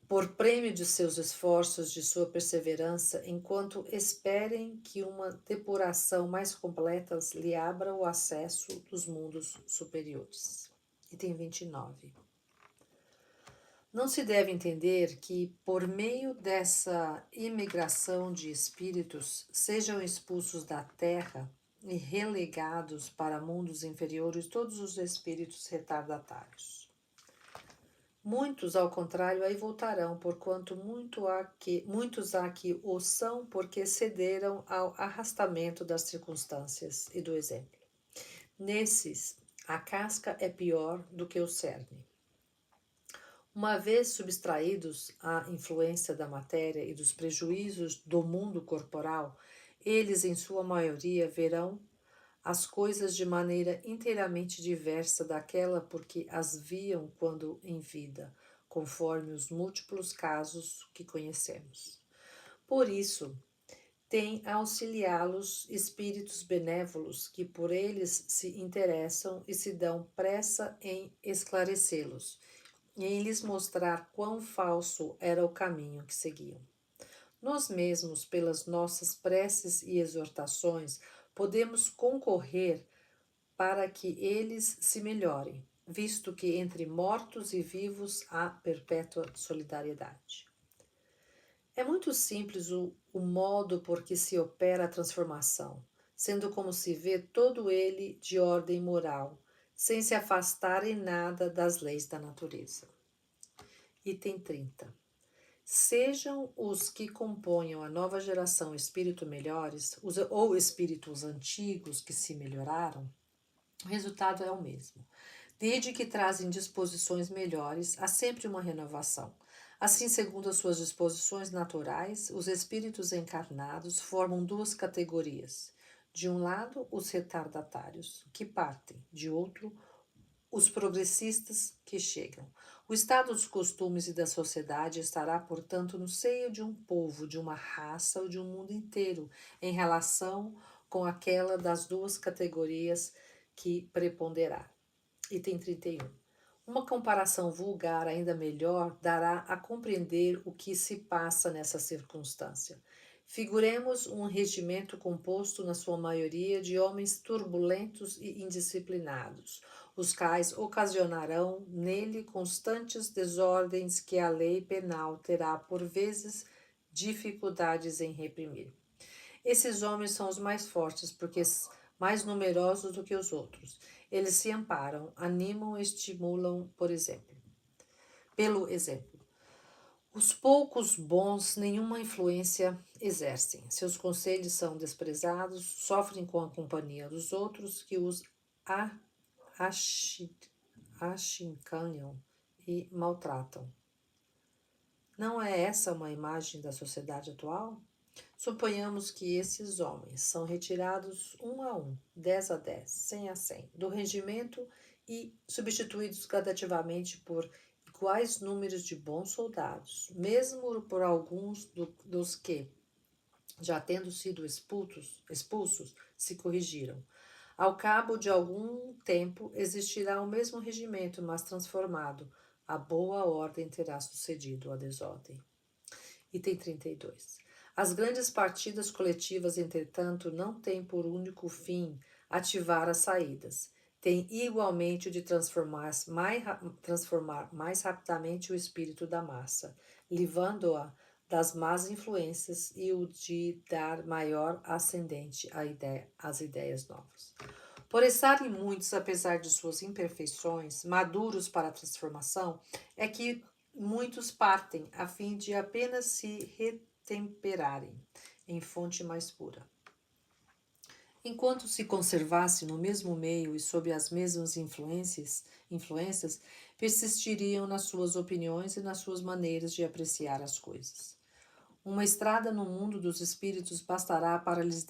por prêmio de seus esforços, de sua perseverança, enquanto esperem que uma depuração mais completa lhe abra o acesso dos mundos superiores. Item 29. Não se deve entender que, por meio dessa imigração de espíritos, sejam expulsos da terra e relegados para mundos inferiores todos os espíritos retardatários. Muitos, ao contrário, aí voltarão, porquanto muitos há que o são porque cederam ao arrastamento das circunstâncias e do exemplo. Nesses, a casca é pior do que o cerne. Uma vez subtraídos à influência da matéria e dos prejuízos do mundo corporal, eles, em sua maioria, verão as coisas de maneira inteiramente diversa daquela por que as viam quando em vida, conforme os múltiplos casos que conhecemos. Por isso, tem a auxiliá-los espíritos benévolos que por eles se interessam e se dão pressa em esclarecê-los, e em lhes mostrar quão falso era o caminho que seguiam. Nós mesmos, pelas nossas preces e exortações, podemos concorrer para que eles se melhorem, visto que entre mortos e vivos há perpétua solidariedade. É muito simples o modo por que se opera a transformação, sendo como se vê todo ele de ordem moral, sem se afastar em nada das leis da natureza. Item 30. Sejam os que componham a nova geração espírito melhores, ou espíritos antigos que se melhoraram, o resultado é o mesmo. Desde que trazem disposições melhores, há sempre uma renovação. Assim, segundo as suas disposições naturais, os espíritos encarnados formam duas categorias. De um lado, os retardatários, que partem; de outro, os progressistas que chegam. O estado dos costumes e da sociedade estará, portanto, no seio de um povo, de uma raça ou de um mundo inteiro, em relação com aquela das duas categorias que preponderar. Item 31. Uma comparação vulgar, ainda melhor, dará a compreender o que se passa nessa circunstância. Figuremos um regimento composto, na sua maioria, de homens turbulentos e indisciplinados, os quais ocasionarão nele constantes desordens que a lei penal terá, por vezes, dificuldades em reprimir. Esses homens são os mais fortes, porque mais numerosos do que os outros. Eles se amparam, animam e estimulam, pelo exemplo. Os poucos bons nenhuma influência exercem. Seus conselhos são desprezados, sofrem com a companhia dos outros que os a- achi- achincalham e maltratam. Não é essa uma imagem da sociedade atual? Suponhamos que esses homens são retirados um a um, 10 a 10, 100 a 100, do regimento e substituídos gradativamente por iguais números de bons soldados, mesmo por alguns dos que, já tendo sido expulsos, se corrigiram. Ao cabo de algum tempo, existirá o mesmo regimento, mas transformado. A boa ordem terá sucedido a desordem. Item 32. As grandes partidas coletivas, entretanto, não têm por único fim ativar as saídas. Têm igualmente o de transformar mais rapidamente o espírito da massa, livrando-a das más influências e o de dar maior ascendente às ideias novas. Por estarem muitos, apesar de suas imperfeições, maduros para a transformação, é que muitos partem a fim de apenas se retemperarem em fonte mais pura. Enquanto se conservasse no mesmo meio e sob as mesmas influências, persistiriam nas suas opiniões e nas suas maneiras de apreciar as coisas. Uma estrada no mundo dos espíritos bastará para lhes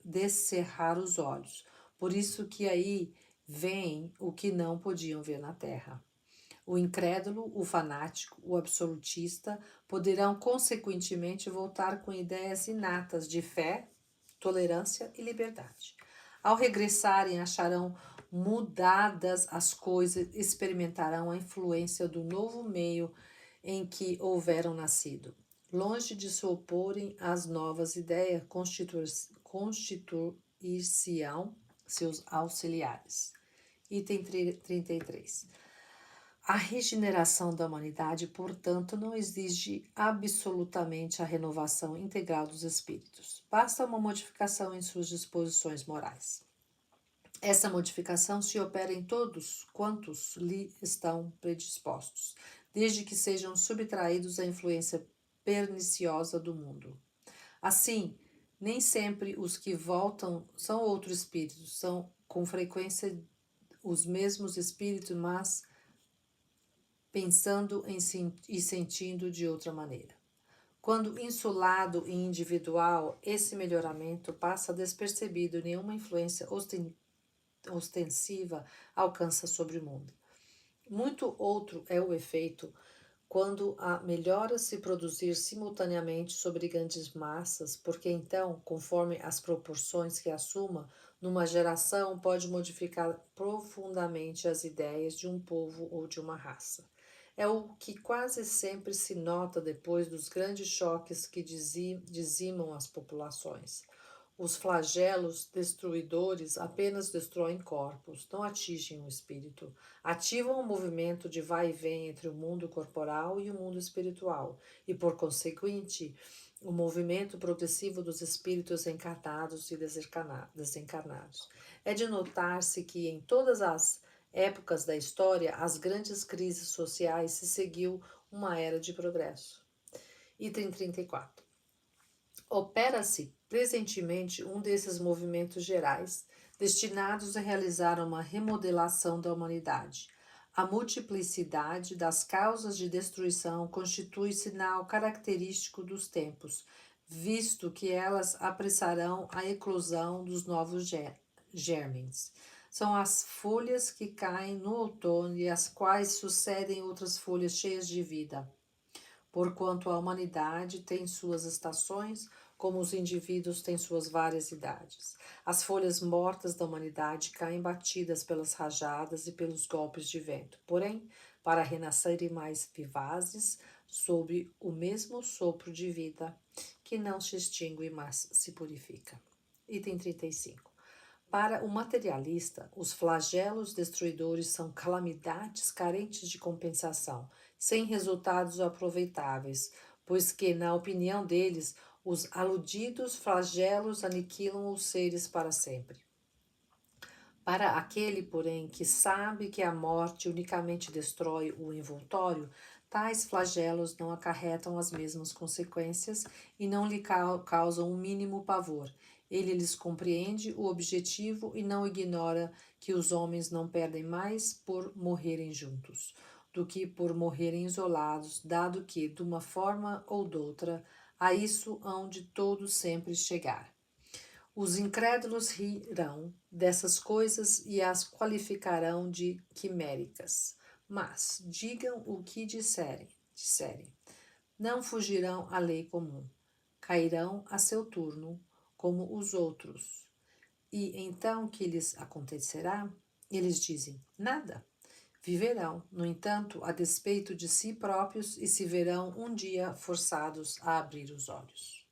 descerrar os olhos. Por isso que aí veem o que não podiam ver na terra. O incrédulo, o fanático, o absolutista poderão, consequentemente, voltar com ideias inatas de fé, tolerância e liberdade. Ao regressarem, acharão mudadas as coisas, experimentarão a influência do novo meio em que houveram nascido. Longe de se oporem às novas ideias, constituir-se-ão seus auxiliares. Item 33. A regeneração da humanidade, portanto, não exige absolutamente a renovação integral dos espíritos. Basta uma modificação em suas disposições morais. Essa modificação se opera em todos quantos lhe estão predispostos, desde que sejam subtraídos à influência perniciosa do mundo. Assim, nem sempre os que voltam são outros espíritos, são com frequência os mesmos espíritos, mas pensando e sentindo de outra maneira. Quando insulado e individual, esse melhoramento passa despercebido e nenhuma influência ostensiva alcança sobre o mundo. Muito outro é o efeito quando a melhora se produzir simultaneamente sobre grandes massas, porque então, conforme as proporções que assuma, numa geração pode modificar profundamente as ideias de um povo ou de uma raça. É o que quase sempre se nota depois dos grandes choques que dizimam as populações. Os flagelos destruidores apenas destroem corpos, não atingem o espírito. Ativam o movimento de vai e vem entre o mundo corporal e o mundo espiritual, e, por conseguinte, o movimento progressivo dos espíritos encarnados e desencarnados. É de notar-se que em todas as épocas da história, as grandes crises sociais se seguiu uma era de progresso. Item 34. Opera-se presentemente um desses movimentos gerais, destinados a realizar uma remodelação da humanidade. A multiplicidade das causas de destruição constitui sinal característico dos tempos, visto que elas apressarão a eclosão dos novos germens. São as folhas que caem no outono e as quais sucedem outras folhas cheias de vida. Porquanto a humanidade tem suas estações, como os indivíduos têm suas várias idades. As folhas mortas da humanidade caem batidas pelas rajadas e pelos golpes de vento, porém, para renascerem mais vivazes, sob o mesmo sopro de vida, que não se extingue, mas se purifica. Item 35. Para o materialista, os flagelos destruidores são calamidades carentes de compensação, sem resultados aproveitáveis, pois que, na opinião deles, os aludidos flagelos aniquilam os seres para sempre. Para aquele, porém, que sabe que a morte unicamente destrói o envoltório, Tais flagelos não acarretam as mesmas consequências e não lhe causam o mínimo pavor. Ele lhes compreende o objetivo e não ignora que os homens não perdem mais por morrerem juntos do que por morrerem isolados, dado que, de uma forma ou doutra, a isso hão de todos sempre chegar. Os incrédulos rirão dessas coisas e as qualificarão de quiméricas. Mas digam o que disserem. Não fugirão à lei comum. Cairão a seu turno, como os outros. E então que lhes acontecerá? Eles dizem: nada. Viverão, no entanto, a despeito de si próprios e se verão um dia forçados a abrir os olhos.